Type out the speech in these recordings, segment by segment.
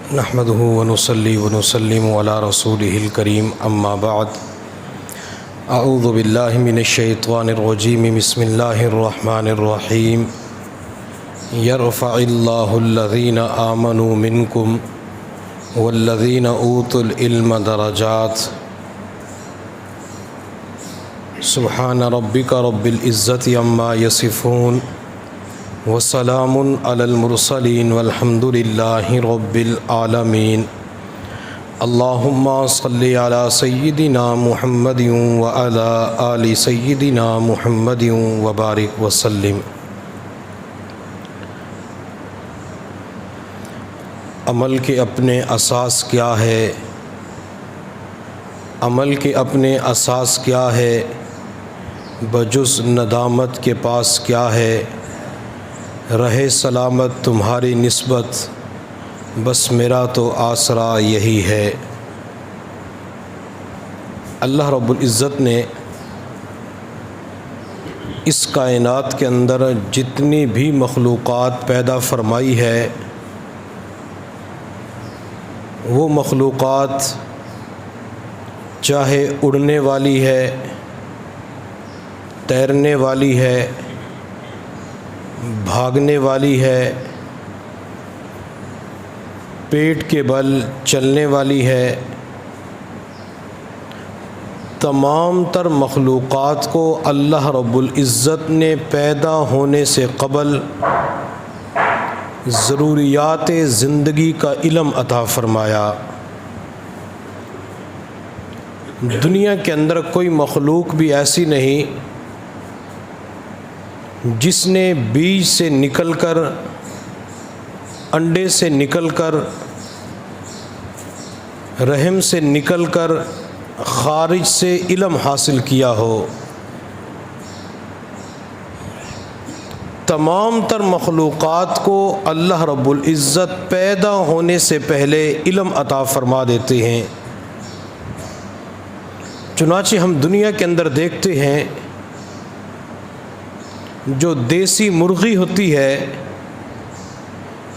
نحمده ونصلي ونسلم على رسوله الكريم اما بعد اعوذ باللہ من الشیطان الرجیم بسم اللہ الرحمن الرحیم یرفع اللہ الذین آمنوا منکم والذین اوتوا العلم درجات سبحان ربک رب العزت عما یصفون وسلام علی المرسلین والحمد للہ رب العالمین اللہم صلی علی سیدنا محمد وعلی آل سیدنا محمد وبارک وسلم۔ عمل کے اپنے اساس کیا ہے؟ عمل کے اپنے اساس کیا ہے؟ بجز ندامت کے پاس کیا ہے؟ رہے سلامت تمہاری نسبت بس میرا تو آسرا یہی ہے۔ اللہ رب العزت نے اس کائنات کے اندر جتنی بھی مخلوقات پیدا فرمائی ہے وہ مخلوقات چاہے اڑنے والی ہے، تیرنے والی ہے، بھاگنے والی ہے، پیٹ کے بل چلنے والی ہے، تمام تر مخلوقات کو اللہ رب العزت نے پیدا ہونے سے قبل ضروریات زندگی کا علم عطا فرمایا۔ دنیا کے اندر کوئی مخلوق بھی ایسی نہیں جس نے بیج سے نکل کر، انڈے سے نکل کر، رحم سے نکل کر خارج سے علم حاصل کیا ہو۔ تمام تر مخلوقات کو اللہ رب العزت پیدا ہونے سے پہلے علم عطا فرما دیتے ہیں۔ چنانچہ ہم دنیا کے اندر دیکھتے ہیں جو دیسی مرغی ہوتی ہے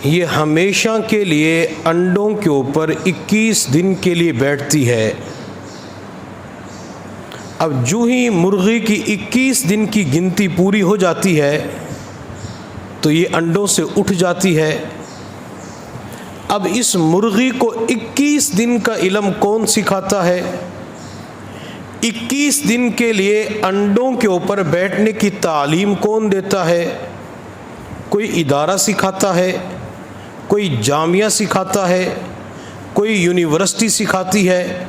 یہ ہمیشہ کے لیے انڈوں کے اوپر 21 دن کے لیے بیٹھتی ہے۔ اب جو ہی مرغی کی 21 دن کی گنتی پوری ہو جاتی ہے تو یہ انڈوں سے اٹھ جاتی ہے۔ اب اس مرغی کو 21 دن کا علم کون سکھاتا ہے؟ 21 دن کے لیے انڈوں کے اوپر بیٹھنے کی تعلیم کون دیتا ہے؟ کوئی ادارہ سکھاتا ہے، کوئی جامعہ سکھاتا ہے، کوئی یونیورسٹی سکھاتی ہے،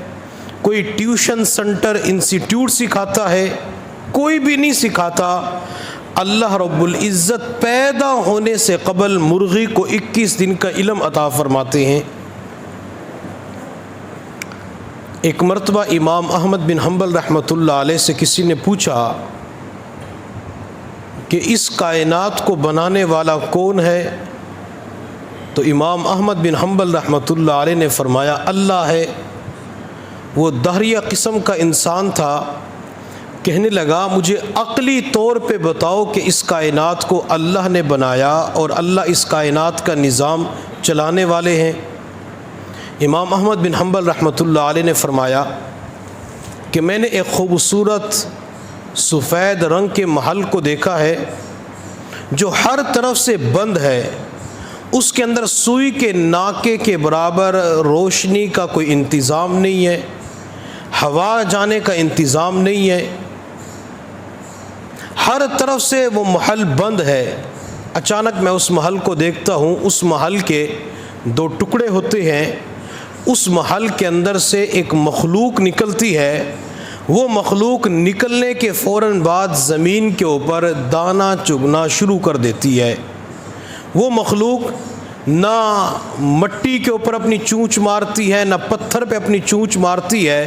کوئی ٹیوشن سنٹر انسٹیٹیوٹ سکھاتا ہے؟ کوئی بھی نہیں سکھاتا۔ اللہ رب العزت پیدا ہونے سے قبل مرغی کو 21 دن کا علم عطا فرماتے ہیں۔ ایک مرتبہ امام احمد بن حنبل رحمۃ اللہ علیہ سے کسی نے پوچھا کہ اس کائنات کو بنانے والا کون ہے؟ تو امام احمد بن حنبل رحمۃ اللہ علیہ نے فرمایا اللہ ہے۔ وہ دہریہ قسم کا انسان تھا، کہنے لگا مجھے عقلی طور پہ بتاؤ کہ اس کائنات کو اللہ نے بنایا اور اللہ اس کائنات کا نظام چلانے والے ہیں۔ امام احمد بن حنبل رحمۃ اللہ علیہ نے فرمایا کہ میں نے ایک خوبصورت سفید رنگ کے محل کو دیکھا ہے جو ہر طرف سے بند ہے، اس کے اندر سوئی کے ناکے کے برابر روشنی کا کوئی انتظام نہیں ہے، ہوا جانے کا انتظام نہیں ہے، ہر طرف سے وہ محل بند ہے۔ اچانک میں اس محل کو دیکھتا ہوں، اس محل کے 2 ٹکڑے ہوتے ہیں، اس محل کے اندر سے ایک مخلوق نکلتی ہے، وہ مخلوق نکلنے کے فوراً بعد زمین کے اوپر دانہ چگنا شروع کر دیتی ہے۔ وہ مخلوق نہ مٹی کے اوپر اپنی چونچ مارتی ہے، نہ پتھر پہ اپنی چونچ مارتی ہے،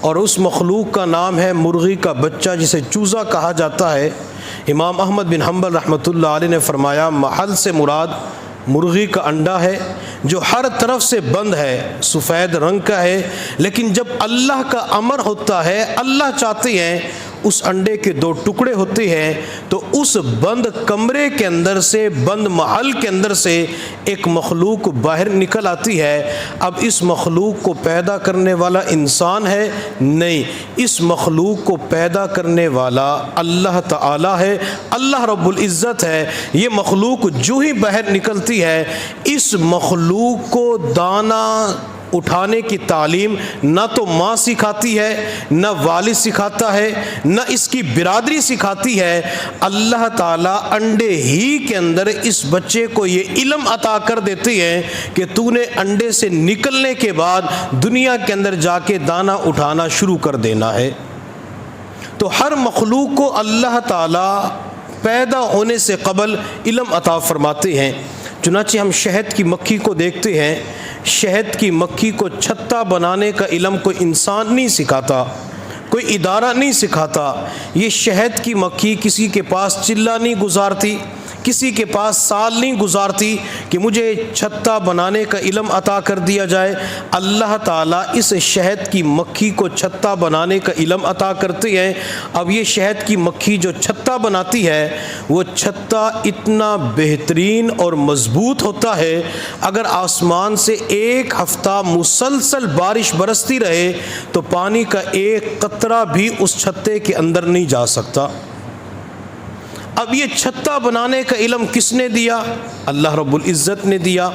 اور اس مخلوق کا نام ہے مرغی کا بچہ جسے چوزا کہا جاتا ہے۔ امام احمد بن حنبل رحمۃ اللہ علیہ نے فرمایا محل سے مراد مرغی کا انڈا ہے جو ہر طرف سے بند ہے، سفید رنگ کا ہے، لیکن جب اللہ کا امر ہوتا ہے، اللہ چاہتے ہیں اس انڈے کے 2 ٹکڑے ہوتے ہیں تو اس بند کمرے کے اندر سے، بند محل کے اندر سے ایک مخلوق باہر نکل آتی ہے۔ اب اس مخلوق کو پیدا کرنے والا انسان ہے؟ نہیں، اس مخلوق کو پیدا کرنے والا اللہ تعالی ہے، اللہ رب العزت ہے۔ یہ مخلوق جو ہی باہر نکلتی ہے، اس مخلوق کو دانا اٹھانے کی تعلیم نہ تو ماں سکھاتی ہے، نہ والد سکھاتا ہے، نہ اس کی برادری سکھاتی ہے۔ اللہ تعالیٰ انڈے ہی کے اندر اس بچے کو یہ علم عطا کر دیتی ہے کہ تو نے انڈے سے نکلنے کے بعد دنیا کے اندر جا کے دانا اٹھانا شروع کر دینا ہے۔ تو ہر مخلوق کو اللہ تعالیٰ پیدا ہونے سے قبل علم عطا فرماتے ہیں۔ چنانچہ ہم شہد کی مکھی کو دیکھتے ہیں، شہد کی مکھی کو چھتا بنانے کا علم کوئی انسان نہیں سکھاتا، کوئی ادارہ نہیں سکھاتا۔ یہ شہد کی مکھی کسی کے پاس چلہ نہیں گزارتی، کسی کے پاس سال نہیں گزارتی کہ مجھے چھتا بنانے کا علم عطا کر دیا جائے۔ اللہ تعالیٰ اس شہد کی مکھی کو چھتا بنانے کا علم عطا کرتے ہیں۔ اب یہ شہد کی مکھی جو چھتا بناتی ہے، وہ چھتا اتنا بہترین اور مضبوط ہوتا ہے، اگر آسمان سے 1 ہفتہ مسلسل بارش برستی رہے تو پانی کا ایک قطرہ بھی اس چھتے کے اندر نہیں جا سکتا۔ اب یہ چھتا بنانے کا علم کس نے دیا؟ اللہ رب العزت نے دیا۔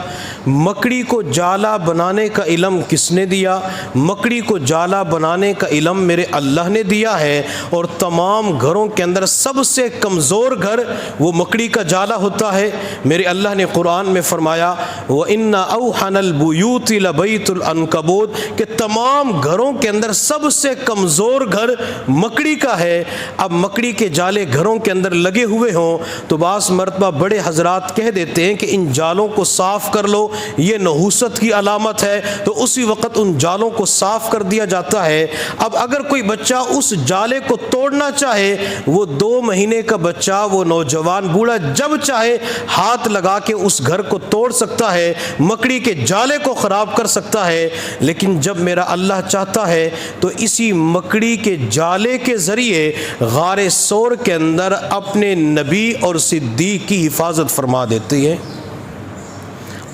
مکڑی کو جالا بنانے کا علم کس نے دیا؟ مکڑی کو جالا بنانے کا علم میرے اللہ نے دیا ہے، اور تمام گھروں کے اندر سب سے کمزور گھر وہ مکڑی کا جالا ہوتا ہے۔ میرے اللہ نے قرآن میں فرمایا وَإِنَّ أَوْحَنَ الْبُيُوتِ لَبَيْتُ الْعَنْكَبُوتِ، کہ تمام گھروں کے اندر سب سے کمزور گھر مکڑی کا ہے۔ اب مکڑی کے جالے گھروں کے اندر لگے ہوئے ہوں تو بعض مرتبہ بڑے حضرات کہہ دیتے ہیں کہ ان جالوں کو صاف کر لو، یہ نحوست کی علامت ہے، تو اسی وقت ان جالوں کو صاف کر دیا جاتا ہے۔ اب اگر کوئی بچہ اس جالے کو توڑنا چاہے، وہ 2 مہینے کا بچہ، وہ نوجوان بوڑھا جب چاہے ہاتھ لگا کے اس گھر کو توڑ سکتا ہے، مکڑی کے جالے کو خراب کر سکتا ہے۔ لیکن جب میرا اللہ چاہتا ہے تو اسی مکڑی کے جالے کے ذریعے غار ثور کے اندر اپنے نبی اور صدیق کی حفاظت فرما دیتی ہے۔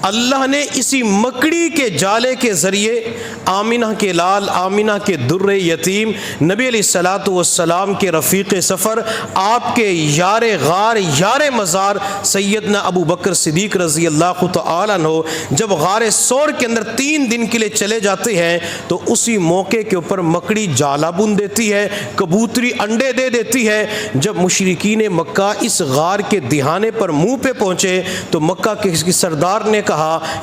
اللہ نے اسی مکڑی کے جالے کے ذریعے آمینہ کے لال، آمینہ کے در یتیم، نبی علیہ الصلوۃ والسلام کے رفیق سفر، آپ کے یار غار، یار مزار سیدنا ابو بکر صدیق رضی اللہ تعالی عنہ جب غار ثور کے اندر 3 دن کے لیے چلے جاتے ہیں تو اسی موقع کے اوپر مکڑی جالا بن دیتی ہے، کبوتری انڈے دے دیتی ہے۔ جب مشرکین مکہ اس غار کے دہانے پر منہ پہ پہنچے تو مکہ کے سردار نے کہا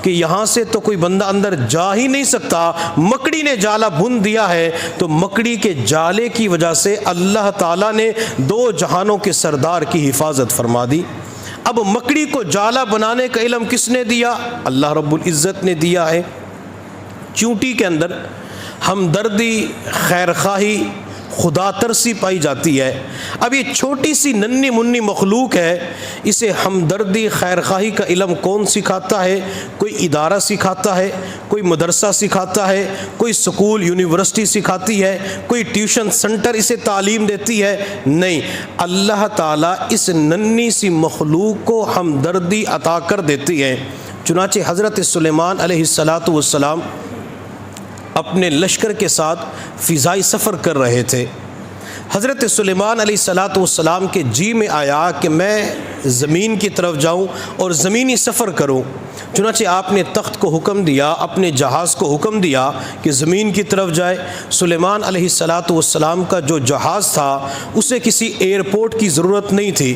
کہ یہاں سے تو کوئی بندہ اندر جا ہی نہیں سکتا، مکڑی نے جالا بن دیا ہے۔ تو مکڑی کے جالے کی وجہ سے اللہ تعالیٰ نے 2 جہانوں کے سردار کی حفاظت فرما دی۔ اب مکڑی کو جالا بنانے کا علم کس نے دیا؟ اللہ رب العزت نے دیا ہے۔ چونٹی کے اندر ہمدردی، خیرخواہی، خدا ترسی پائی جاتی ہے۔ اب یہ چھوٹی سی ننھی منی مخلوق ہے، اسے ہمدردی، خیرخواہی کا علم کون سکھاتا ہے؟ کوئی ادارہ سکھاتا ہے، کوئی مدرسہ سکھاتا ہے، کوئی سکول یونیورسٹی سکھاتی ہے، کوئی ٹیوشن سنٹر اسے تعلیم دیتی ہے؟ نہیں، اللہ تعالیٰ اس ننھی سی مخلوق کو ہمدردی عطا کر دیتی ہے۔ چنانچہ حضرت سلیمان علیہ السلام اپنے لشکر کے ساتھ فضائی سفر کر رہے تھے۔ حضرت سلیمان علیہ السلام کے جی میں آیا کہ میں زمین کی طرف جاؤں اور زمینی سفر کروں۔ چنانچہ آپ نے تخت کو حکم دیا، اپنے جہاز کو حکم دیا کہ زمین کی طرف جائے۔ سلیمان علیہ السلام کا جو جہاز تھا اسے کسی ایئرپورٹ کی ضرورت نہیں تھی۔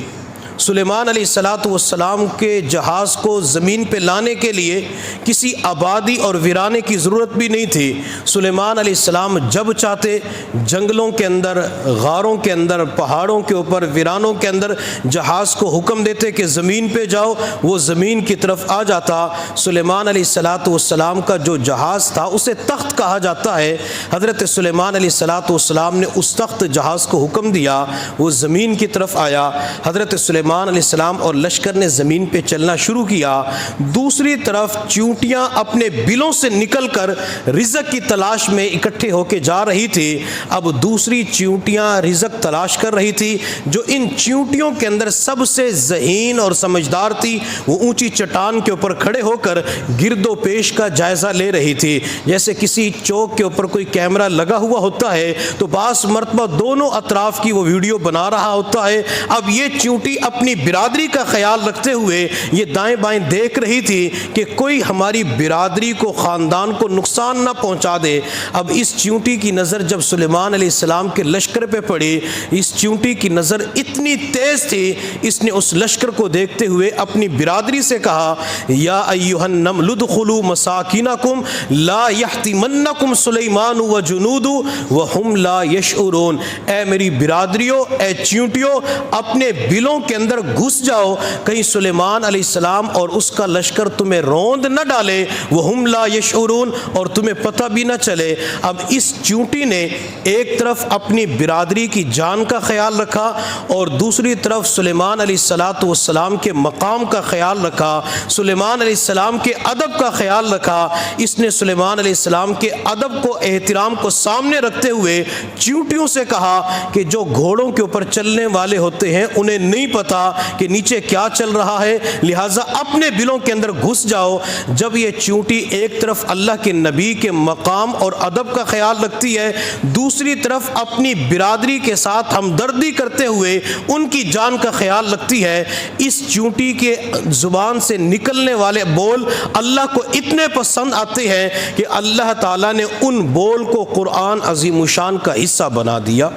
سلیمان علیہ السلام کے جہاز کو زمین پہ لانے کے لیے کسی آبادی اور ویرانے کی ضرورت بھی نہیں تھی۔ سلیمان علیہ السلام جب چاہتے جنگلوں کے اندر، غاروں کے اندر، پہاڑوں کے اوپر، ویرانوں کے اندر جہاز کو حکم دیتے کہ زمین پہ جاؤ، وہ زمین کی طرف آ جاتا۔ سلیمان علیہ السلام کا جو جہاز تھا اسے تخت کہا جاتا ہے۔ حضرت سلیمان علیہ السلام نے اس تخت جہاز کو حکم دیا، وہ زمین کی طرف آیا۔ حضرت سلیمان سلیمان علیہ السلام اور لشکر نے زمین پہ چلنا شروع کیا، دوسری طرف چیونٹیاں اپنے بلوں سے نکل کر رزق کی تلاش میں اکٹھے ہو کے جا رہی تھی۔ اب دوسری چیونٹیاں رزق تلاش کر رہی تھی۔ جو ان چیونٹیوں کے اندر سب سے ذہین اور سمجھدار تھی، وہ اونچی چٹان کے اوپر کھڑے ہو کر گرد و پیش کا جائزہ لے رہی تھی۔ جیسے کسی چوک کے اوپر کوئی کیمرہ لگا ہوا ہوتا ہے تو بعض مرتبہ دونوں اطراف کی وہ ویڈیو بنا رہا ہوتا ہے۔ اب یہ چیونٹی اپنی برادری کا خیال رکھتے ہوئے یہ دائیں بائیں دیکھ رہی تھی کہ کوئی ہماری برادری کو، خاندان کو نقصان نہ پہنچا دے۔ اب اس چیونٹی کی نظر جب سلیمان علیہ السلام کے لشکر پہ پڑی، اس چیونٹی کی نظر اتنی تیز تھی، اس نے اس لشکر کو دیکھتے ہوئے اپنی برادری سے کہا، یا ایھا النمل ادخلوا مساکنکم لا یحطمنکم سلیمان وجنود وہم لا یشعرون۔ اے میری برادریوں، اے چیونٹیوں، اپنے بلوں کے اندر گھس جاؤ، کہیں سلیمان علیہ السلام اور اس کا لشکر تمہیں روند نہ ڈالے، وہم لا یشعرون، اور تمہیں پتہ بھی نہ چلے۔ اب اس چیونٹی نے ایک طرف اپنی برادری کی جان کا خیال رکھا اور دوسری طرف سلیمان علیہ السلام کے مقام کا خیال رکھا، سلیمان علیہ السلام کے ادب کا خیال رکھا۔ اس نے سلیمان علیہ السلام کے ادب کو، احترام کو سامنے رکھتے ہوئے چیونٹیوں سے کہا کہ جو گھوڑوں کے اوپر چلنے والے ہوتے ہیں انہیں نہیں پتا کہ نیچے کیا چل رہا ہے، لہٰذا اپنے بلوں کے اندر گھس جاؤ۔ جب یہ چیونٹی ایک طرف اللہ کے نبی کے مقام اور ادب کا خیال رکھتی ہے، دوسری طرف اپنی برادری کے ساتھ ہمدردی کرتے ہوئے ان کی جان کا خیال رکھتی ہے، اس چیونٹی کے زبان سے نکلنے والے بول اللہ کو اتنے پسند آتے ہیں کہ اللہ تعالیٰ نے ان بول کو قرآن عظیم الشان کا حصہ بنا دیا۔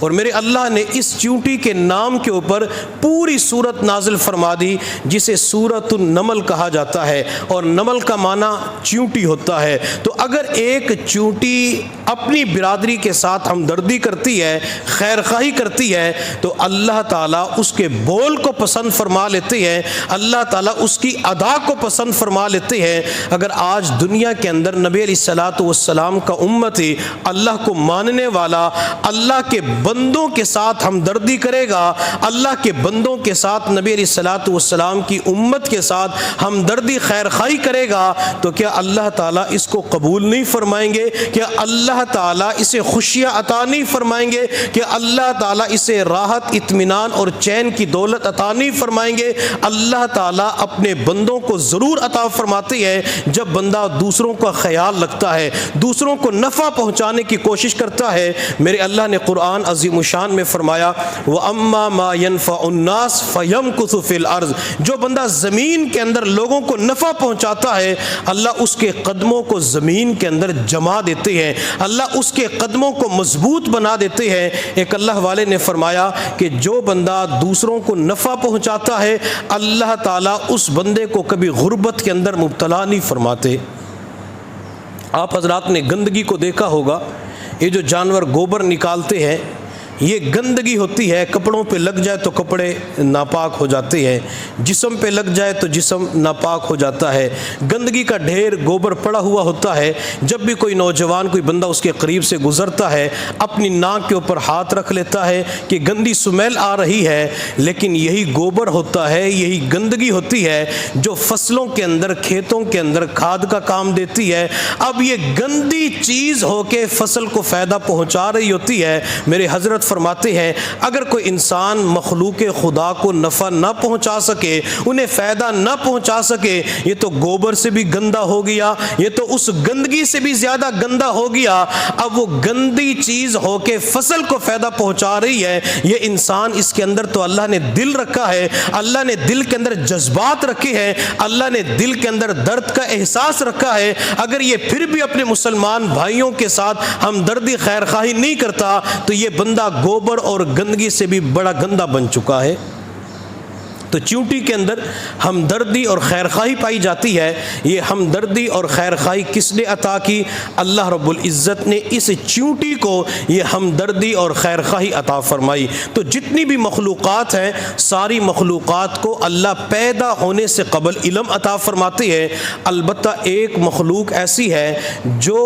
اور میرے اللہ نے اس چیونٹی کے نام کے اوپر پوری سورت نازل فرما دی، جسے سورۃ النمل کہا جاتا ہے، اور نمل کا معنی چیونٹی ہوتا ہے۔ تو اگر ایک چیونٹی اپنی برادری کے ساتھ ہمدردی کرتی ہے، خیر خواہی کرتی ہے، تو اللہ تعالیٰ اس کے بول کو پسند فرما لیتے ہیں، اللہ تعالیٰ اس کی ادا کو پسند فرما لیتے ہیں۔ اگر آج دنیا کے اندر نبی علیہ الصلوۃ والسلام کا امتی، اللہ کو ماننے والا، اللہ کے بندوں کے ساتھ ہمدردی کرے گا، اللہ کے بندوں کے ساتھ، نبی علیہ الصلوۃ والسلام کی امت کے ساتھ ہمدردی خیر خواہی کرے گا، تو کیا اللہ تعالیٰ اس کو قبول نہیں فرمائیں گے؟ کیا اللہ تعالیٰ اسے خوشیاں عطا نہیں فرمائیں گے؟ کیا اللہ تعالیٰ اسے راحت، اطمینان اور چین کی دولت عطا نہیں فرمائیں گے؟ اللہ تعالیٰ اپنے بندوں کو ضرور عطا فرماتے ہیں جب بندہ دوسروں کا خیال رکھتا ہے، دوسروں کو نفع پہنچانے کی کوشش کرتا ہے۔ میرے اللہ نے قرآن عظیم الشان میں فرمایا، وَأَمَّا مَا يَنْفَعُ النَّاسَ فَيَمْكُثُ فِي الْأَرْضِ۔ جو بندہ زمین کے اندر لوگوں کو نفع پہنچاتا ہے، اللہ اس کے قدموں کو زمین کے اندر جما دیتے ہیں، اللہ اس کے قدموں کو مضبوط بنا دیتے ہیں۔ ایک اللہ والے نے فرمایا کہ جو بندہ دوسروں کو نفع پہنچاتا ہے، اللہ تعالیٰ اس بندے کو کبھی غربت کے اندر مبتلا نہیں فرماتے۔ آپ حضرات نے گندگی کو دیکھا ہوگا، یہ جو جانور گوبر نکالتے ہیں، یہ گندگی ہوتی ہے، کپڑوں پہ لگ جائے تو کپڑے ناپاک ہو جاتے ہیں، جسم پہ لگ جائے تو جسم ناپاک ہو جاتا ہے، گندگی کا ڈھیر گوبر پڑا ہوا ہوتا ہے۔ جب بھی کوئی نوجوان، کوئی بندہ اس کے قریب سے گزرتا ہے، اپنی ناک کے اوپر ہاتھ رکھ لیتا ہے کہ گندی سمیل آ رہی ہے، لیکن یہی گوبر ہوتا ہے، یہی گندگی ہوتی ہے جو فصلوں کے اندر، کھیتوں کے اندر کھاد کا کام دیتی ہے۔ اب یہ گندی چیز ہو کے فصل کو فائدہ پہنچا رہی ہوتی ہے۔ میرے حضرت فرماتے ہیں اگر کوئی انسان مخلوق خدا کو نفع نہ پہنچا سکے، انہیں فائدہ نہ پہنچا سکے، یہ تو گوبر سے بھی گندا ہو گیا، یہ تو اس گندگی سے بھی زیادہ گندا ہو گیا۔ اب وہ گندی چیز ہو کے فصل کو فائدہ پہنچا رہی ہے، یہ انسان، اس کے اندر تو اللہ نے دل رکھا ہے، اللہ نے دل کے اندر جذبات رکھے ہیں، اللہ نے دل کے اندر درد کا احساس رکھا ہے۔ اگر یہ پھر بھی اپنے مسلمان بھائیوں کے ساتھ ہمدردی خیر خواہی نہیں کرتا، تو یہ بندہ گوبر اور گندگی سے بھی بڑا گندا بن چکا ہے۔ تو چیونٹی کے اندر ہمدردی اور خیر خواہی پائی جاتی ہے۔ یہ ہمدردی اور خیر خواہی کس نے عطا کی؟ اللہ رب العزت نے اس چیونٹی کو یہ ہمدردی اور خیر خواہی عطا فرمائی۔ تو جتنی بھی مخلوقات ہیں، ساری مخلوقات کو اللہ پیدا ہونے سے قبل علم عطا فرماتے ہیں۔ البتہ ایک مخلوق ایسی ہے جو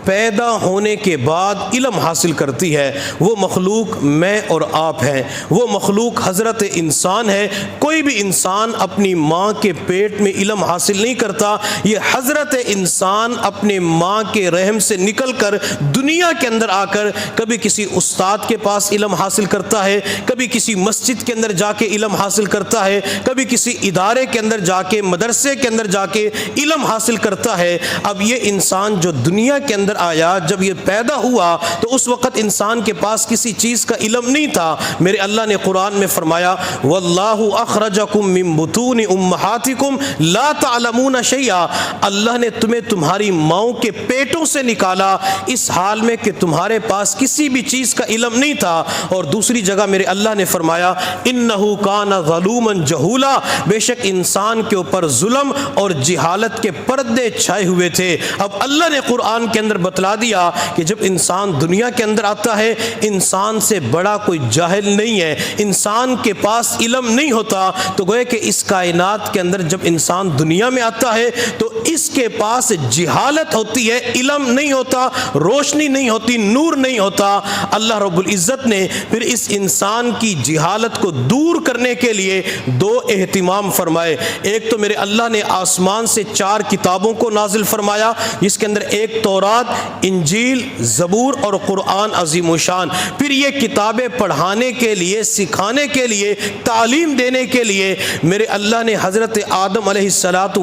پیدا ہونے کے بعد علم حاصل کرتی ہے، وہ مخلوق میں اور آپ ہیں، وہ مخلوق حضرت انسان ہے۔ کوئی بھی انسان اپنی ماں کے پیٹ میں علم حاصل نہیں کرتا، یہ حضرت انسان اپنے ماں کے رحم سے نکل کر دنیا کے اندر آ کر کبھی کسی استاد کے پاس علم حاصل کرتا ہے، کبھی کسی مسجد کے اندر جا کے علم حاصل کرتا ہے، کبھی کسی ادارے کے اندر جا کے، مدرسے کے اندر جا کے علم حاصل کرتا ہے۔ اب یہ انسان جو دنیا کے اندر آیا، جب یہ پیدا ہوا تو اس وقت انسان کے پاس کسی چیز کا علم نہیں تھا۔ میرے اللہ نے قرآن میں فرمایا واللہ اخرجکم من بطون امہاتکم لا تعلمون شیئا، اللہ نے تمہیں تمہاری ماؤں کے پیٹوں سے نکالا اس حال میں کہ تمہارے پاس کسی بھی چیز کا علم نہیں تھا۔ اور دوسری جگہ میرے اللہ نے فرمایا انہ کان ظلوما جہولا، بے شک انسان کے اوپر ظلم اور جہالت کے پردے چھائے ہوئے تھے۔ اب اللہ نے قرآن کے اندر بتلا دیا کہ جب انسان دنیا کے اندر آتا ہے، انسان سے بڑا کوئی جاہل نہیں ہے، انسان کے پاس علم نہیں ہوتا۔ تو گویا کہ اس کائنات کے اندر جب انسان دنیا میں آتا ہے تو اس کے پاس جہالت ہوتی ہے، علم نہیں ہوتا، روشنی نہیں ہوتی، نور نہیں ہوتا۔ اللہ رب العزت نے پھر اس انسان کی جہالت کو دور کرنے کے لیے دو اہتمام فرمائے۔ ایک تو میرے اللہ نے آسمان سے 4 کتابوں کو نازل فرمایا، جس کے اندر ایک تورات، انجیل، زبور اور قرآن عظیم الشان۔ پھر یہ کتابیں پڑھانے کے لیے، سکھانے کے لیے، تعلیم دینے کے لیے میرے اللہ نے حضرت آدم علیہ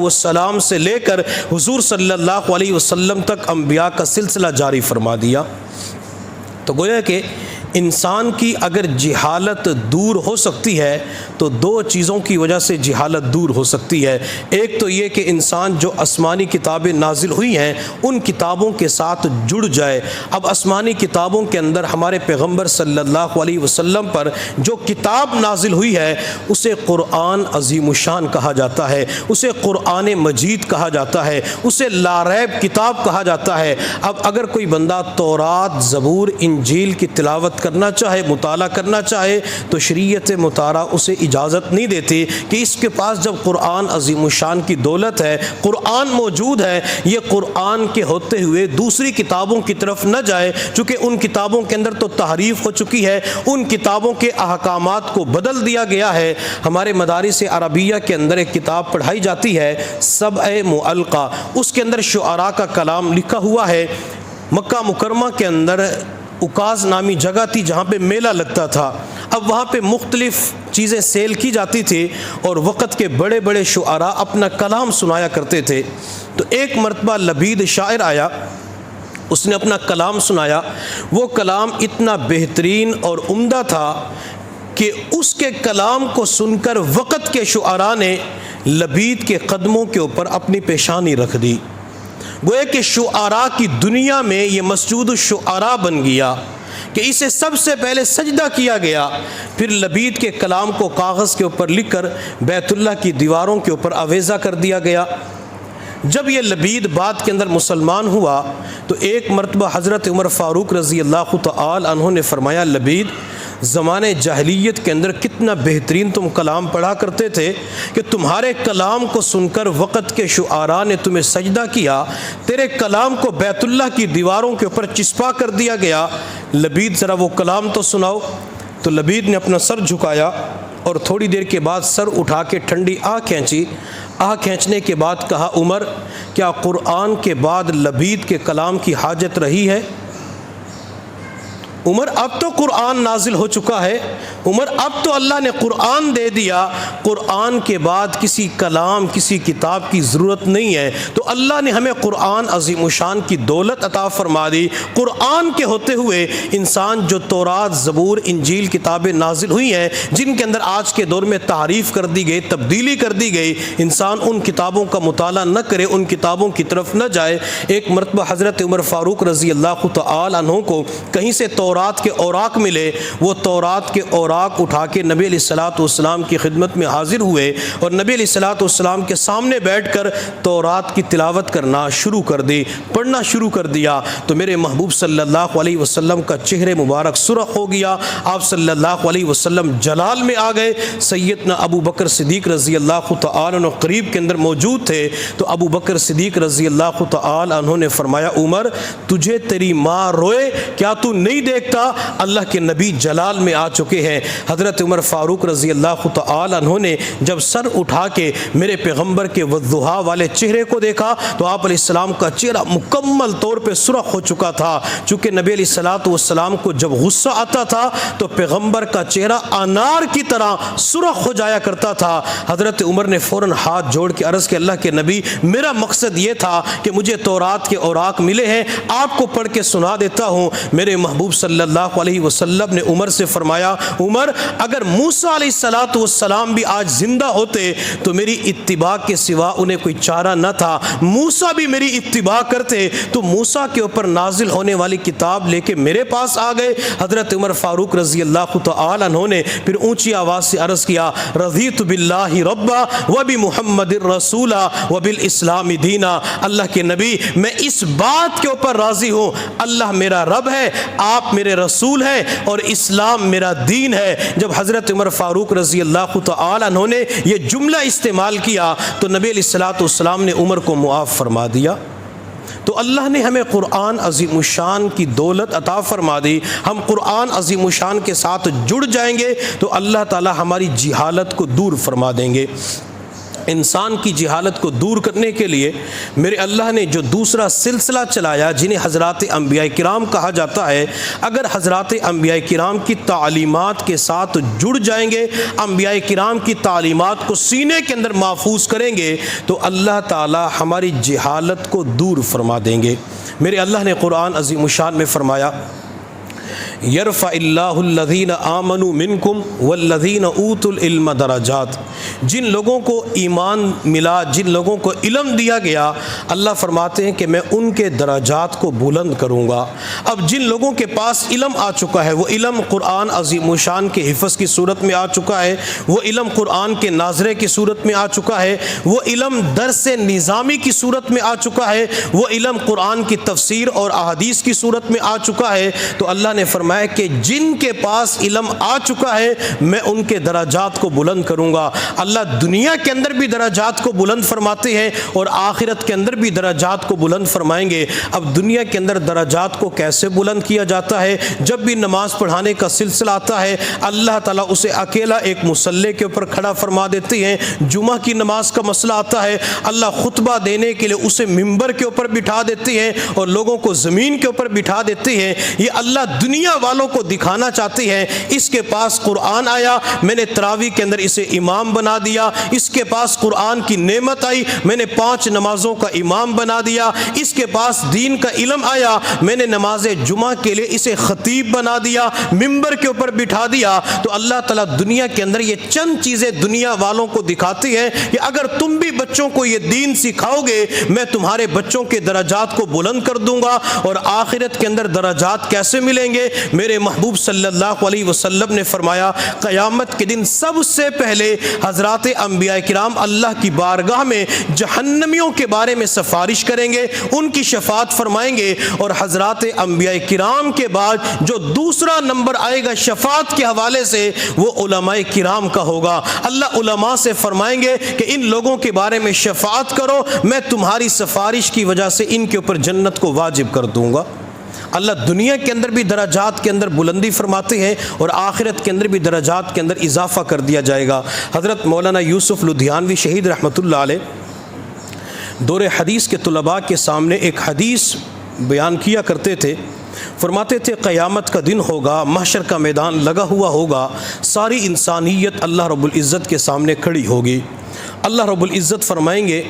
السلام سے لے کر حضور صلی اللہ علیہ وسلم تک انبیاء کا سلسلہ جاری فرما دیا۔ تو گویا کہ انسان کی اگر جہالت دور ہو سکتی ہے تو 2 چیزوں کی وجہ سے جہالت دور ہو سکتی ہے۔ ایک تو یہ کہ انسان جو آسمانی کتابیں نازل ہوئی ہیں ان کتابوں کے ساتھ جڑ جائے۔ اب آسمانی کتابوں کے اندر ہمارے پیغمبر صلی اللہ علیہ وسلم پر جو کتاب نازل ہوئی ہے اسے قرآن عظیم الشان کہا جاتا ہے، اسے قرآن مجید کہا جاتا ہے، اسے لا ریب کتاب کہا جاتا ہے۔ اب اگر کوئی بندہ تورات، زبور، انجیل کی تلاوت کرنا چاہے، مطالعہ کرنا چاہے تو شریعت مطالعہ اسے اجازت نہیں دیتی کہ اس کے پاس جب قرآن عظیم الشان کی دولت ہے، قرآن موجود ہے، یہ قرآن کے ہوتے ہوئے دوسری کتابوں کی طرف نہ جائے، چونکہ ان کتابوں کے اندر تو تحریف ہو چکی ہے، ان کتابوں کے احکامات کو بدل دیا گیا ہے۔ ہمارے مدارس عربیہ کے اندر ایک کتاب پڑھائی جاتی ہے سبع معلقہ، اس کے اندر شعراء کا کلام لکھا ہوا ہے۔ مکہ مکرمہ کے اندر اکاز نامی جگہ تھی جہاں پہ میلہ لگتا تھا۔ اب وہاں پہ مختلف چیزیں سیل کی جاتی تھی اور وقت کے بڑے بڑے شعراء اپنا کلام سنایا کرتے تھے۔ تو ایک مرتبہ لبید شاعر آیا، اس نے اپنا کلام سنایا۔ وہ کلام اتنا بہترین اور عمدہ تھا کہ اس کے کلام کو سن کر وقت کے شعراء نے لبید کے قدموں کے اوپر اپنی پیشانی رکھ دی۔ گویا کہ شعراء کی دنیا میں یہ مسجود الشعراء بن گیا کہ اسے سب سے پہلے سجدہ کیا گیا، پھر لبید کے کلام کو کاغذ کے اوپر لکھ کر بیت اللہ کی دیواروں کے اوپر آویزہ کر دیا گیا۔ جب یہ لبید بعد کے اندر مسلمان ہوا تو ایک مرتبہ حضرت عمر فاروق رضی اللہ تعالی عنہ نے فرمایا لبید، زمانے جاہلیت کے اندر کتنا بہترین تم کلام پڑھا کرتے تھے کہ تمہارے کلام کو سن کر وقت کے شعراء نے تمہیں سجدہ کیا، تیرے کلام کو بیت اللہ کی دیواروں کے اوپر چسپا کر دیا گیا، لبید ذرا وہ کلام تو سناؤ۔ تو لبید نے اپنا سر جھکایا اور تھوڑی دیر کے بعد سر اٹھا کے ٹھنڈی آہ کھینچی۔ آہ کھینچنے کے بعد کہا عمر، کیا قرآن کے بعد لبید کے کلام کی حاجت رہی ہے؟ عمر اب تو قرآن نازل ہو چکا ہے، عمر اب تو اللہ نے قرآن دے دیا، قرآن کے بعد کسی کلام، کسی کتاب کی ضرورت نہیں ہے۔ تو اللہ نے ہمیں قرآن عظیم الشان کی دولت عطا فرما دی۔ قرآن کے ہوتے ہوئے انسان جو تورات، زبور، انجیل کتابیں نازل ہوئی ہیں جن کے اندر آج کے دور میں تعریف کر دی گئی، تبدیلی کر دی گئی، انسان ان کتابوں کا مطالعہ نہ کرے، ان کتابوں کی طرف نہ جائے۔ ایک مرتبہ حضرت عمر فاروق رضی اللہ تعالی عنہ کو کہیں سے تورات تورات کے اوراق ملے، وہ تورات کے اوراق اٹھا کے نبی علیہ الصلوۃ والسلام کی خدمت میں حاضر ہوئے اور نبی علیہ الصلوۃ والسلام کے سامنے بیٹھ کر تورات کی تلاوت کرنا شروع کر دی، پڑھنا شروع کر دیا، تو میرے محبوب صلی اللہ علیہ وسلم کا چہرے مبارک سرخ ہو گیا، آپ صلی اللہ علیہ وسلم جلال میں آ گئے۔ سیدنا ابو بکر صدیق رضی اللہ تعالی عنہ قریب کے اندر موجود تھے، تو ابو بکر صدیق رضی اللہ تعالی عنہ نے فرمایا عمر تجھے تیری ماں روئے، کیا تو نہیں دیکھتا اللہ کے نبی جلال میں آ چکے ہیں۔ حضرت عمر فاروق رضی اللہ تعالی عنہ نے جب سر اٹھا کے میرے پیغمبر کے والضحیٰ والے چہرے کو دیکھا تو آپ علیہ السلام کا چہرہ مکمل طور پہ سرخ ہو چکا تھا، چونکہ نبی علیہ الصلوۃ والسلام کو جب غصہ آتا تھا تو پیغمبر کا چہرہ انار کی طرح سرخ ہو جایا کرتا تھا۔ حضرت عمر نے فوراً ہاتھ جوڑ کے عرض کہ اللہ کے نبی میرا مقصد یہ تھا کہ مجھے تورات کے اوراق ملے ہیں، آپ کو پڑھ کے سنا دیتا ہوں۔ میرے محبوب صلی اللہ علیہ وسلم نے عمر سے فرمایا عمر اگر موسیٰ علیہ السلام بھی آج زندہ ہوتے تو میری اتباع کے سوا انہیں کوئی چارہ نہ تھا، موسیٰ بھی میری اتباع کرتے تو موسیٰ کے اوپر نازل ہونے والی کتاب لے کے میرے پاس آ گئے۔ حضرت عمر فاروق رضی اللہ تعالی عنہ نے پھر اونچی آواز سے عرض کیا رضیت باللہ ربا وبمحمد رسولا وبالاسلام دینا، اللہ کے نبی میں اس بات کے اوپر راضی ہوں اللہ میرا رب ہے، آپ میرے رسول ہیں اور اسلام میرا دین ہے۔ جب حضرت عمر فاروق رضی اللہ تعالی عنہ نے یہ جملہ استعمال کیا تو نبی علیہ الصلوۃ والسلام نے عمر کو معاف فرما دیا۔ تو اللہ نے ہمیں قرآن عظیم الشان کی دولت عطا فرما دی، ہم قرآن عظیم الشان کے ساتھ جڑ جائیں گے تو اللہ تعالی ہماری جہالت کو دور فرما دیں گے۔ انسان کی جہالت کو دور کرنے کے لیے میرے اللہ نے جو دوسرا سلسلہ چلایا جنہیں حضرات انبیاء کرام کہا جاتا ہے، اگر حضرات انبیاء کرام کی تعلیمات کے ساتھ جڑ جائیں گے، انبیاء کرام کی تعلیمات کو سینے کے اندر محفوظ کریں گے تو اللہ تعالی ہماری جہالت کو دور فرما دیں گے۔ میرے اللہ نے قرآن عظیم الشان میں فرمایا یرفع اللہ الذین آمنوا منکم والذین اوتوا العلم درجات، جن لوگوں کو ایمان ملا، جن لوگوں کو علم دیا گیا، اللہ فرماتے ہیں کہ میں ان کے درجات کو بلند کروں گا۔ اب جن لوگوں کے پاس علم آ چکا ہے، وہ علم قرآن عظیم الشان کے حفظ کی صورت میں آ چکا ہے، وہ علم قرآن کے ناظرے کی صورت میں آ چکا ہے، وہ علم درس نظامی کی صورت میں آ چکا ہے، وہ علم قرآن کی تفسیر اور احادیث کی صورت میں آ چکا ہے، تو اللہ نے فرمایا کہ جن کے پاس علم آ چکا ہے میں ان کے درجات کو بلند کروں گا۔ اللہ دنیا کے اندر بھی درجات کو بلند فرماتے ہیں اور آخرت کے اندر بھی درجات کو بلند فرمائیں گے۔ اب دنیا کے اندر درجات کو کیسے بلند کیا جاتا ہے؟ جب بھی نماز پڑھانے کا سلسلہ آتا ہے اللہ تعالیٰ اسے اکیلا ایک مصلی کے اوپر کھڑا فرما دیتے ہیں۔ جمعہ کی نماز کا مسئلہ آتا ہے اللہ خطبہ دینے کے لیے اسے ممبر کے اوپر بٹھا دیتے ہیں اور لوگوں کو زمین کے اوپر بٹھا دیتے ہیں۔ یہ اللہ دنیا والوں کو دکھانا چاہتے ہیں اس کے پاس قرآن آیا میں نے تراویح کے اندر اسے امام بنا دیا، اس کے پاس قرآن کی نعمت آئی میں نے 5 نمازوں کا امام بنا دیا، اس کے پاس دین کا علم آیا میں نے نماز جمعہ کے لیے اسے خطیب بنا دیا، ممبر کے اوپر بٹھا دیا۔ تو اللہ تعالیٰ دنیا کے اندر یہ چند چیزیں دنیا والوں کو دکھاتی ہیں کہ اگر تم بھی بچوں کو یہ دین سکھاؤ گے میں تمہارے بچوں کے درجات کو بلند کر دوں گا۔ اور آخرت کے اندر درجات کیسے ملیں گے؟ میرے محبوب صلی اللہ علیہ وسلم نے فرمایا قیامت کے دن سب سے پہلے حضرات انبیاء کرام اللہ کی بارگاہ میں جہنمیوں کے بارے میں سفارش کریں گے، ان کی شفاعت فرمائیں گے، اور حضرات انبیاء کرام کے بعد جو دوسرا نمبر آئے گا شفاعت کے حوالے سے وہ علماء کرام کا ہوگا۔ اللہ علماء سے فرمائیں گے کہ ان لوگوں کے بارے میں شفاعت کرو، میں تمہاری سفارش کی وجہ سے ان کے اوپر جنت کو واجب کر دوں گا۔ اللہ دنیا کے اندر بھی درجات کے اندر بلندی فرماتے ہیں اور آخرت کے اندر بھی درجات کے اندر اضافہ کر دیا جائے گا۔ حضرت مولانا یوسف لدھیانوی شہید رحمۃ اللہ علیہ دور حدیث کے طلباء کے سامنے ایک حدیث بیان کیا کرتے تھے، فرماتے تھے قیامت کا دن ہوگا، محشر کا میدان لگا ہوا ہوگا، ساری انسانیت اللہ رب العزت کے سامنے کھڑی ہوگی۔ اللہ رب العزت فرمائیں گے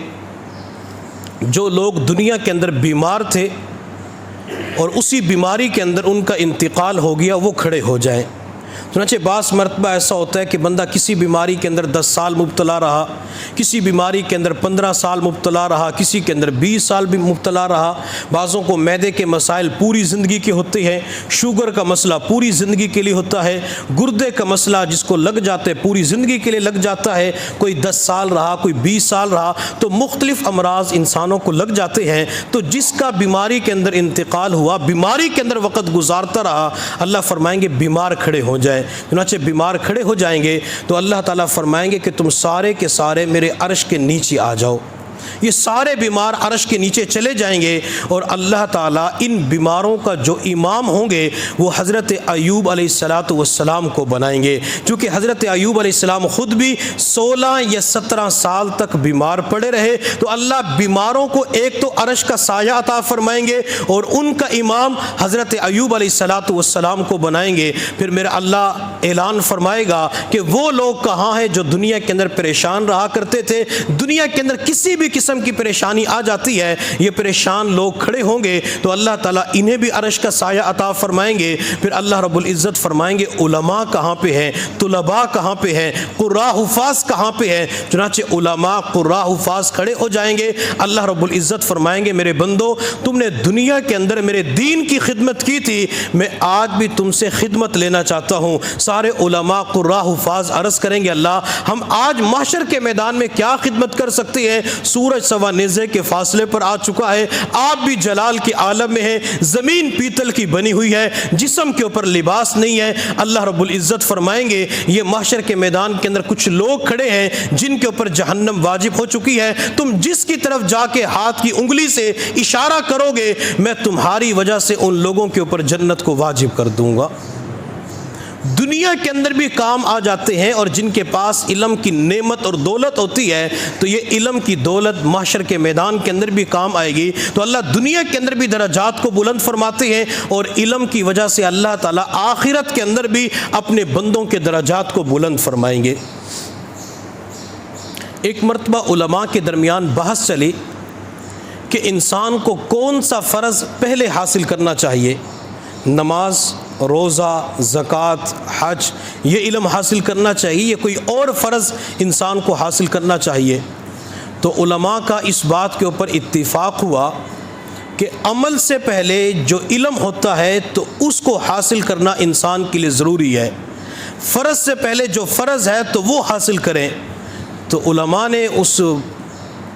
جو لوگ دنیا کے اندر بیمار تھے اور اسی بیماری کے اندر ان کا انتقال ہو گیا وہ کھڑے ہو جائیں۔ چنانچہ بعض مرتبہ ایسا ہوتا ہے کہ بندہ کسی بیماری کے اندر 10 سال مبتلا رہا، کسی بیماری کے اندر 15 سال مبتلا رہا، کسی کے اندر 20 سال بھی مبتلا رہا۔ بعضوں کو معدے کے مسائل پوری زندگی کے ہوتے ہیں، شوگر کا مسئلہ پوری زندگی کے لیے ہوتا ہے، گردے کا مسئلہ جس کو لگ جاتا ہے پوری زندگی کے لیے لگ جاتا ہے، کوئی 10 سال رہا، کوئی 20 سال رہا، تو مختلف امراض انسانوں کو لگ جاتے ہیں۔ تو جس کا بیماری کے اندر انتقال ہوا، بیماری کے اندر وقت گزارتا رہا، اللہ فرمائیں گے بیمار کھڑے ہو جائیں۔ چنانچہ بیمار کھڑے ہو جائیں گے تو اللہ تعالیٰ فرمائیں گے کہ تم سارے کے سارے میرے عرش کے نیچے آ جاؤ۔ یہ سارے بیمار عرش کے نیچے چلے جائیں گے، اور اللہ تعالیٰ ان بیماروں کا جو امام ہوں گے وہ حضرت ایوب علیہ السلام کو بنائیں گے، چونکہ حضرت ایوب علیہ السلام خود بھی 16 یا 17 سال تک بیمار پڑے رہے، تو اللہ بیماروں کو ایک تو عرش کا سایہ عطا فرمائیں گے اور ان کا امام حضرت ایوب علیہ السلام کو بنائیں گے۔ پھر میرا اللہ اعلان فرمائے گا کہ وہ لوگ کہاں ہیں جو دنیا کے اندر پریشان رہا کرتے تھے، دنیا کے اندر کسی بھی قسم کی پریشانی آ جاتی ہے، یہ پریشان لوگ کھڑے ہوں گے تو اللہ تعالیٰ انہیں بھی عرش کا سایہ عطا فرمائیں گے۔ پھر اللہ رب العزت فرمائیں گے علماء کہاں پہ ہیں، طلباء کہاں پہ ہیں، قراء حفاظ کہاں پہ ہیں۔ چنانچہ علماء قراء حفاظ کھڑے ہو جائیں گے، اللہ رب العزت فرمائیں گے میرے بندو تم نے دنیا کے اندر میرے دین کی خدمت کی تھی، میں آج بھی تم سے خدمت لینا چاہتا ہوں۔ سارے علماء قراء حفاظ عرض کریں گے اللہ ہم آج محشر کے میدان میں کیا خدمت کر سکتے ہیں، سورج سوا نیزے کے فاصلے پر آ چکا ہے، آپ بھی جلال کے عالم میں ہیں، زمین پیتل کی بنی ہوئی ہے، جسم کے اوپر لباس نہیں ہے۔ اللہ رب العزت فرمائیں گے یہ محشر کے میدان کے اندر کچھ لوگ کھڑے ہیں جن کے اوپر جہنم واجب ہو چکی ہے، تم جس کی طرف جا کے ہاتھ کی انگلی سے اشارہ کرو گے میں تمہاری وجہ سے ان لوگوں کے اوپر جنت کو واجب کر دوں گا۔ دنیا کے اندر بھی کام آ جاتے ہیں، اور جن کے پاس علم کی نعمت اور دولت ہوتی ہے تو یہ علم کی دولت محشر کے میدان کے اندر بھی کام آئے گی۔ تو اللہ دنیا کے اندر بھی درجات کو بلند فرماتے ہیں، اور علم کی وجہ سے اللہ تعالیٰ آخرت کے اندر بھی اپنے بندوں کے درجات کو بلند فرمائیں گے۔ ایک مرتبہ علماء کے درمیان بحث چلی کہ انسان کو کون سا فرض پہلے حاصل کرنا چاہیے، نماز، روزہ، زکوٰۃ، حج، یہ علم حاصل کرنا چاہیے یا کوئی اور فرض انسان کو حاصل کرنا چاہیے؟ تو علماء کا اس بات کے اوپر اتفاق ہوا کہ عمل سے پہلے جو علم ہوتا ہے تو اس کو حاصل کرنا انسان کے لیے ضروری ہے، فرض سے پہلے جو فرض ہے تو وہ حاصل کریں۔ تو علماء نے اس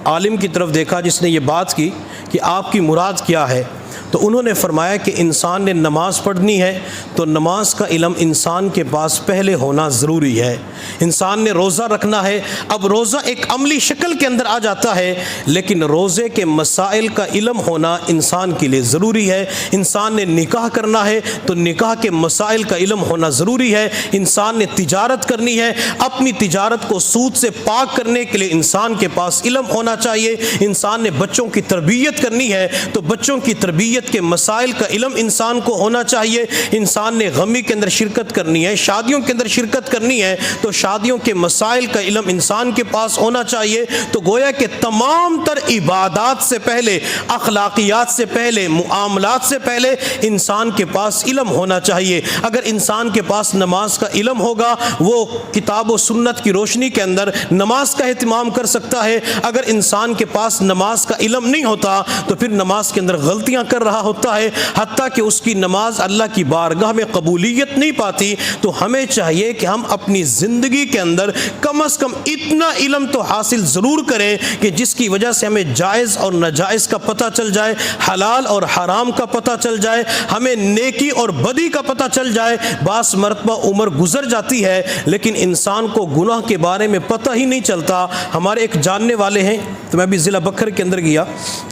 عالم کی طرف دیکھا جس نے یہ بات کی کہ آپ کی مراد کیا ہے، تو انہوں نے فرمایا کہ انسان نے نماز پڑھنی ہے تو نماز کا علم انسان کے پاس پہلے ہونا ضروری ہے۔ انسان نے روزہ رکھنا ہے، اب روزہ ایک عملی شکل کے اندر آ جاتا ہے، لیکن روزے کے مسائل کا علم ہونا انسان کے لیے ضروری ہے۔ انسان نے نکاح کرنا ہے تو نکاح کے مسائل کا علم ہونا ضروری ہے۔ انسان نے تجارت کرنی ہے، اپنی تجارت کو سود سے پاک کرنے کے لیے انسان کے پاس علم ہونا چاہیے۔ انسان نے بچوں کی تربیت کرنی ہے تو بچوں کی تربیت کے مسائل کا علم انسان کو ہونا چاہیے۔ انسان نے غمی کے اندر شرکت کرنی ہے، شادیوں کے اندر شرکت کرنی ہے تو شادیوں کے مسائل کا علم انسان کے پاس ہونا چاہیے۔ تو گویا کہ تمام تر عبادات سے پہلے، اخلاقیات سے پہلے، معاملات سے پہلے انسان کے پاس علم ہونا چاہیے۔ اگر انسان کے پاس نماز کا علم ہوگا وہ کتاب و سنت کی روشنی کے اندر نماز کا اہتمام کر سکتا ہے۔ اگر انسان کے پاس نماز کا علم نہیں ہوتا تو پھر نماز کے اندر غلطیاں کر رہا ہوتا ہے، حتیٰ کہ اس کی نماز اللہ کی بارگاہ میں قبولیت نہیں پاتی۔ تو ہمیں چاہیے کہ ہم اپنی زندگی کے اندر کم از کم اتنا علم تو حاصل ضرور کریں کہ جس کی وجہ سے ہمیں جائز اور ناجائز کا پتہ چل جائے، حلال اور حرام کا پتہ چل جائے، ہمیں نیکی اور بدی کا پتہ چل جائے۔ بعض مرتبہ عمر گزر جاتی ہے لیکن انسان کو گناہ کے بارے میں پتہ ہی نہیں چلتا۔ ہمارے ایک جاننے والے ہیں، تو میں بھی ضلع بکر کے اندر گیا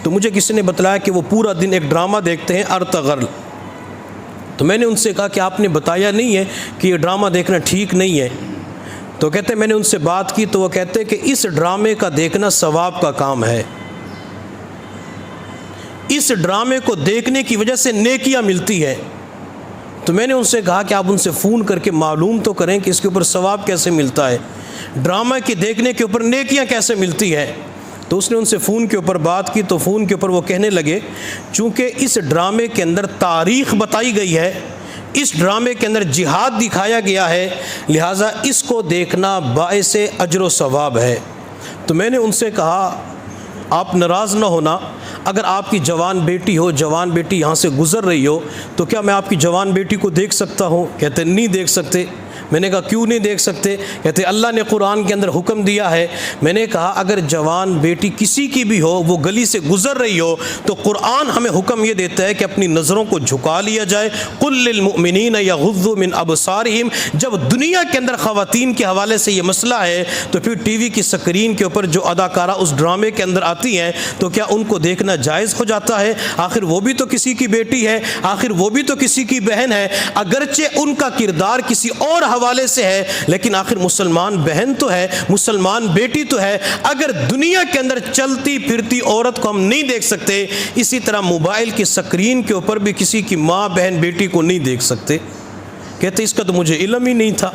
تو مجھے کسی نے بتلایا کہ وہ پورا دن ایک ڈرامہ دیکھتے ہیں ارطغرل۔ تو میں نے ان سے کہا کہ آپ نے بتایا نہیں ہے کہ یہ ڈرامہ دیکھنا ٹھیک نہیں ہے؟ تو کہتے میں نے ان سے بات کی تو وہ کہتے کہ اس ڈرامے کا دیکھنا ثواب کا کام ہے، اس ڈرامے کو دیکھنے کی وجہ سے نیکیاں ملتی ہے۔ تو میں نے ان سے کہا کہ آپ ان سے فون کر کے معلوم تو کریں کہ اس کے اوپر ثواب کیسے ملتا ہے، ڈرامہ کے دیکھنے کے اوپر نیکیاں کیسے ملتی ہے۔ تو اس نے ان سے فون کے اوپر بات کی تو فون کے اوپر وہ کہنے لگے چونکہ اس ڈرامے کے اندر تاریخ بتائی گئی ہے اس ڈرامے کے اندر جہاد دکھایا گیا ہے، لہٰذا اس کو دیکھنا باعث اجر و ثواب ہے۔ تو میں نے ان سے کہا آپ ناراض نہ ہونا، اگر آپ کی جوان بیٹی ہو، جوان بیٹی یہاں سے گزر رہی ہو، تو کیا میں آپ کی جوان بیٹی کو دیکھ سکتا ہوں؟ کہتے نہیں دیکھ سکتے۔ میں نے کہا کیوں نہیں دیکھ سکتے؟ کہتے اللہ نے قرآن کے اندر حکم دیا ہے۔ میں نے کہا اگر جوان بیٹی کسی کی بھی ہو، وہ گلی سے گزر رہی ہو، تو قرآن ہمیں حکم یہ دیتا ہے کہ اپنی نظروں کو جھکا لیا جائے۔ قل للمؤمنین یغضوا من ابصارہم۔ جب دنیا کے اندر خواتین کے حوالے سے یہ مسئلہ ہے، تو پھر ٹی وی کی سکرین کے اوپر جو اداکارہ اس ڈرامے کے اندر آتی ہیں، تو کیا ان کو دیکھنا جائز ہو جاتا ہے؟ آخر وہ بھی تو کسی کی بیٹی ہے، آخر وہ بھی تو کسی کی بہن ہے، اگرچہ ان کا کردار کسی اور حوالے سے ہے، لیکن آخر مسلمان بہن تو ہے، مسلمان بیٹی تو ہے۔ اگر دنیا کے اندر چلتی پھرتی عورت کو ہم نہیں دیکھ سکتے، اسی طرح موبائل کی سکرین کے اوپر بھی کسی کی ماں بہن بیٹی کو نہیں دیکھ سکتے۔ کہتے اس کا تو مجھے علم ہی نہیں تھا۔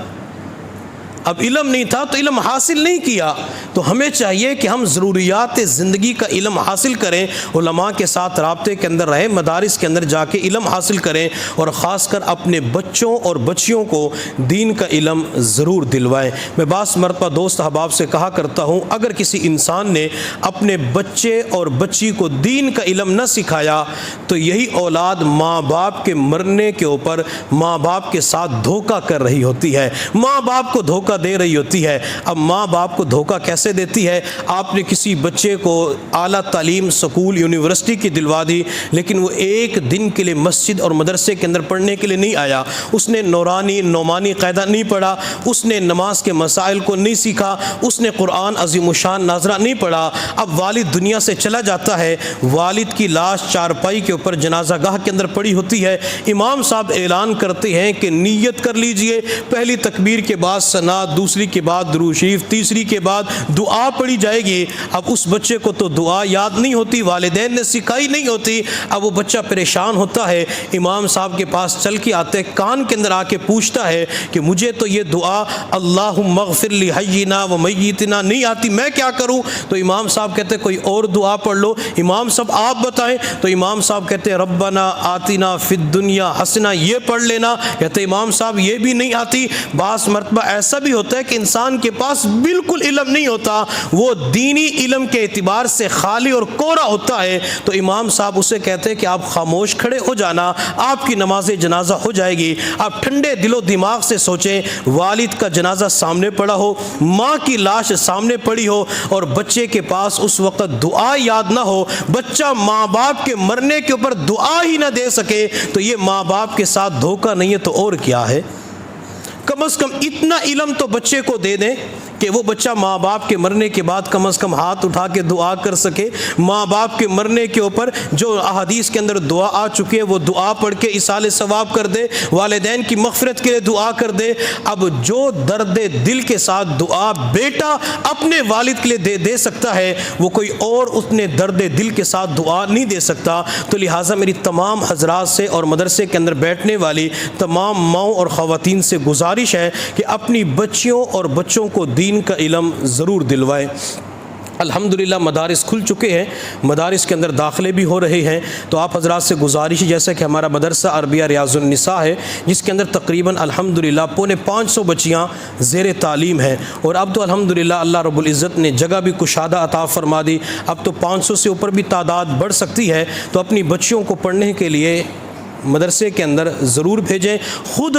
اب علم نہیں تھا تو علم حاصل نہیں کیا، تو ہمیں چاہیے کہ ہم ضروریات زندگی کا علم حاصل کریں، علماء کے ساتھ رابطے کے اندر رہیں، مدارس کے اندر جا کے علم حاصل کریں، اور خاص کر اپنے بچوں اور بچیوں کو دین کا علم ضرور دلوائیں۔ میں بعض مرتبہ دوست احباب سے کہا کرتا ہوں، اگر کسی انسان نے اپنے بچے اور بچی کو دین کا علم نہ سکھایا، تو یہی اولاد ماں باپ کے مرنے کے اوپر ماں باپ کے ساتھ دھوکہ کر رہی ہوتی ہے، ماں باپ کو دھوکہ دے رہی ہوتی ہے۔ اب ماں باپ کو دھوکہ کیسے دیتی ہے؟ آپ نے کسی بچے کو اعلیٰ تعلیم سکول یونیورسٹی کی دلوا دی، لیکن وہ ایک دن کے لیے مسجد اور مدرسے کے اندر پڑھنے کے لیے نہیں آیا، اس نے نورانی نعمانی قاعدہ نہیں پڑھا، اس نے نماز کے مسائل کو نہیں سیکھا، اس نے قرآن عظیم الشان ناظرہ نہیں پڑھا۔ اب والد دنیا سے چلا جاتا ہے، والد کی لاش چارپائی کے اوپر جنازہ گاہ کے اندر پڑی ہوتی ہے، امام صاحب اعلان کرتے ہیں کہ نیت کر لیجئے، پہلی تکبیر کے بعد ثنا، دوسری کے بعد درود شریف، تیسری کے بعد دعا پڑھی جائے گی۔ اب اس بچے کو تو دعا یاد نہیں ہوتی، والدین نے سکھائی نہیں ہوتی۔ اب وہ بچہ پریشان ہوتا ہے، امام صاحب کے پاس چل کے آتے، کان کے اندر آ کے پوچھتا ہے کہ مجھے تو یہ دعا اللہم اغفر لحینا و میتنا نہیں آتی، میں کیا کروں؟ تو امام صاحب کہتے کوئی اور دعا پڑھ لو۔ امام صاحب آپ بتائیں، تو امام صاحب کہتے ربنا آتنا فی الدنیا حسنہ، یہ پڑھ لینا۔ کہتے امام صاحب یہ بھی نہیں آتی۔ بعض مرتبہ ایسا بھی ہوتا ہے کہ انسان کے پاس بالکل علم نہیں ہوتا، وہ دینی علم کے اعتبار سے خالی اور کوڑا ہوتا ہے، تو امام صاحب اسے کہتے ہیں کہ آپ خاموش کھڑے ہو جانا، آپ کی نماز جنازہ ہو جائے گی۔ آپ ٹھنڈے دل و دماغ سے سوچیں، والد کا جنازہ سامنے پڑا ہو، ماں کی لاش سامنے پڑی ہو، اور بچے کے پاس اس وقت دعا یاد نہ ہو، بچہ ماں باپ کے مرنے کے اوپر دعا ہی نہ دے سکے، تو یہ ماں باپ کے ساتھ دھوکہ نہیں ہے تو اور کیا ہے؟ کم از کم اتنا علم تو بچے کو دے دیں کہ وہ بچہ ماں باپ کے مرنے کے بعد کم از کم ہاتھ اٹھا کے دعا کر سکے، ماں باپ کے مرنے کے اوپر جو احادیث کے اندر دعا آ چکی ہے وہ دعا پڑھ کے ایصال ثواب کر دے، والدین کی مغفرت کے لیے دعا کر دے۔ اب جو درد دل کے ساتھ دعا بیٹا اپنے والد کے لیے دے سکتا ہے، وہ کوئی اور اتنے درد دل کے ساتھ دعا نہیں دے سکتا۔ تو لہٰذا میری تمام حضرات سے اور مدرسے کے اندر بیٹھنے والی تمام ماؤں اور خواتین سے گزارش ہے کہ اپنی بچیوں اور بچوں کو دین کا علم ضرور دلوائیں۔ الحمدللہ مدارس کھل چکے ہیں، مدارس کے اندر داخلے بھی ہو رہے ہیں، تو آپ حضرات سے گزارش ہے، جیسے کہ ہمارا مدرسہ عربیہ ریاض النساء ہے، جس کے اندر تقریباً الحمدللہ 550 بچیاں زیر تعلیم ہیں، اور اب تو الحمدللہ اللہ رب العزت نے جگہ بھی کشادہ عطا فرما دی، اب تو 500 سے اوپر بھی تعداد بڑھ سکتی ہے۔ تو اپنی بچیوں کو پڑھنے کے لیے مدرسے کے اندر ضرور بھیجیں، خود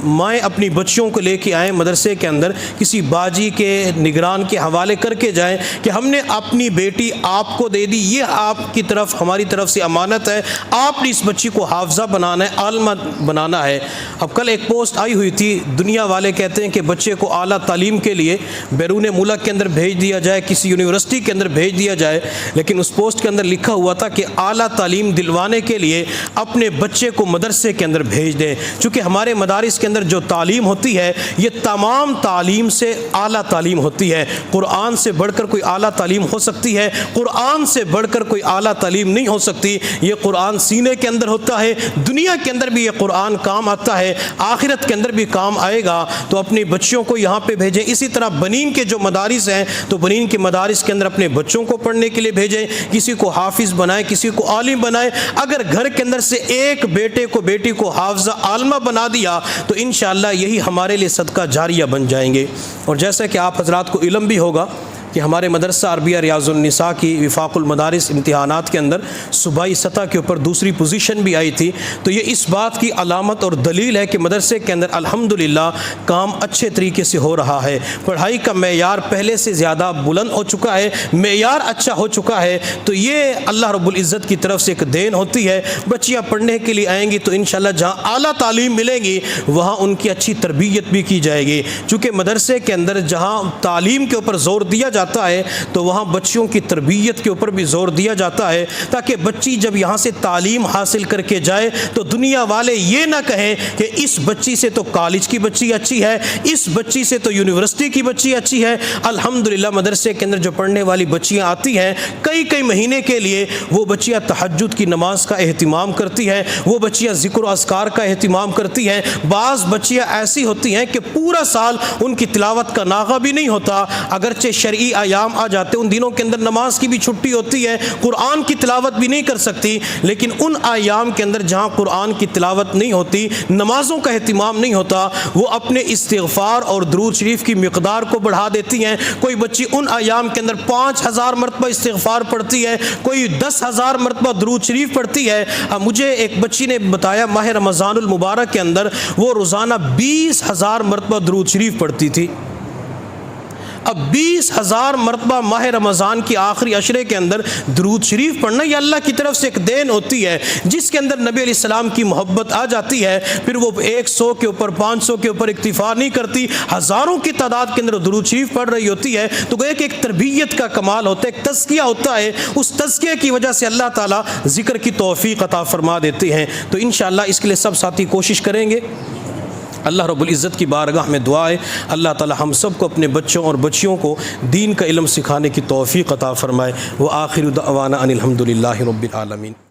مائیں اپنی بچیوں کو لے کے آئیں مدرسے کے اندر، کسی باجی کے نگران کے حوالے کر کے جائیں کہ ہم نے اپنی بیٹی آپ کو دے دی، یہ آپ کی طرف ہماری طرف سے امانت ہے، آپ نے اس بچی کو حافظہ بنانا ہے، عالمہ بنانا ہے۔ اب کل ایک پوسٹ آئی ہوئی تھی، دنیا والے کہتے ہیں کہ بچے کو اعلیٰ تعلیم کے لیے بیرون ملک کے اندر بھیج دیا جائے، کسی یونیورسٹی کے اندر بھیج دیا جائے، لیکن اس پوسٹ کے اندر لکھا ہوا تھا کہ اعلیٰ تعلیم دلوانے کے لیے اپنے بچے کو مدرسے کے اندر بھیج دیں، چونکہ ہمارے مدارس کے کے اندر جو تعلیم ہوتی ہے یہ تمام تعلیم سے اعلیٰ تعلیم ہوتی ہے۔ قرآن سے بڑھ کر کوئی اعلیٰ تعلیم ہو سکتی ہے؟ قرآن سے بڑھ کر کوئی اعلیٰ تعلیم نہیں ہو سکتی۔ یہ قرآن سینے کے اندر ہوتا ہے، دنیا کے اندر بھی یہ قرآن کام آتا ہے، آخرت کے اندر بھی کام آئے گا۔ تو اپنے بچوں کو یہاں پہ بھیجیں۔ اسی طرح بنین کے جو مدارس ہیں تو بنین کے مدارس کے اندر اپنے بچوں کو پڑھنے کے لیے بھیجیں، کسی کو حافظ بنائیں، کسی کو عالم بنائیں۔ اگر گھر کے اندر سے ایک بیٹے کو بیٹی کو حافظہ عالمہ بنا دیا تو انشاءاللہ یہی ہمارے لیے صدقہ جاریہ بن جائیں گے۔ اور جیسا کہ آپ حضرات کو علم بھی ہوگا کہ ہمارے مدرسہ عربیہ ریاض النساء کی وفاق المدارس امتحانات کے اندر صوبائی سطح کے اوپر دوسری پوزیشن بھی آئی تھی، تو یہ اس بات کی علامت اور دلیل ہے کہ مدرسے کے اندر الحمدللہ کام اچھے طریقے سے ہو رہا ہے۔ پڑھائی کا معیار پہلے سے زیادہ بلند ہو چکا ہے، معیار اچھا ہو چکا ہے، تو یہ اللہ رب العزت کی طرف سے ایک دین ہوتی ہے۔ بچیاں پڑھنے کے لیے آئیں گی تو انشاءاللہ جہاں اعلیٰ تعلیم ملے گی وہاں ان کی اچھی تربیت بھی کی جائے گی، چونکہ مدرسے کے اندر جہاں تعلیم کے اوپر زور دیا جاتا ہے تو وہاں بچیوں کی تربیت کے اوپر بھی زور دیا جاتا ہے، تاکہ بچی جب یہاں سے تعلیم حاصل کر کے جائے تو دنیا والے یہ نہ کہیں کہ اس بچی سے تو کالج کی بچی اچھی ہے، اس بچی سے تو یونیورسٹی کی بچی اچھی ہے۔ الحمدللہ مدرسے کے اندر جو پڑھنے والی بچیاں آتی ہیں کئی مہینے کے لیے، وہ بچیاں تہجد کی نماز کا اہتمام کرتی ہیں، وہ بچیاں ذکر و اذکار کا اہتمام کرتی ہیں۔ بعض بچیاں ایسی ہوتی ہیں کہ پورا سال ان کی تلاوت کا ناغہ بھی نہیں ہوتا، اگرچہ شرعی ایام آ جاتے ان دنوں کے اندر نماز کی بھی چھٹی ہوتی ہے، قرآن کی تلاوت بھی نہیں کر سکتی، لیکن ان ایام کے اندر جہاں قرآن کی تلاوت نہیں ہوتی، نمازوں کا اہتمام نہیں ہوتا، وہ اپنے استغفار اور درود شریف کی مقدار کو بڑھا دیتی ہیں۔ کوئی بچی ان ایام کے اندر 5000 مرتبہ استغفار پڑھتی ہے، کوئی 10,000 مرتبہ درود شریف پڑھتی ہے۔ مجھے ایک بچی نے بتایا ماہ رمضان المبارک کے اندر وہ روزانہ 20,000 مرتبہ درود شریف پڑھتی تھی۔ اب 20,000 مرتبہ ماہ رمضان کی آخری عشرے کے اندر درود شریف پڑھنا یہ اللہ کی طرف سے ایک دین ہوتی ہے، جس کے اندر نبی علیہ السلام کی محبت آ جاتی ہے۔ پھر وہ 100 کے اوپر 500 کے اوپر اکتفا نہیں کرتی، ہزاروں کی تعداد کے اندر درود شریف پڑھ رہی ہوتی ہے، تو گویا کہ ایک تربیت کا کمال ہوتا ہے، ایک تزکیہ ہوتا ہے، اس تزکیے کی وجہ سے اللہ تعالیٰ ذکر کی توفیق عطا فرما دیتے ہیں۔ تو انشاءاللہ اس کے لیے سب ساتھی کوشش کریں گے۔ اللہ رب العزت کی بارگاہ میں دعا ہے اللہ تعالی ہم سب کو اپنے بچوں اور بچیوں کو دین کا علم سکھانے کی توفیق عطا فرمائے۔ وآخر دعوانا ان الحمد للہ رب العالمین۔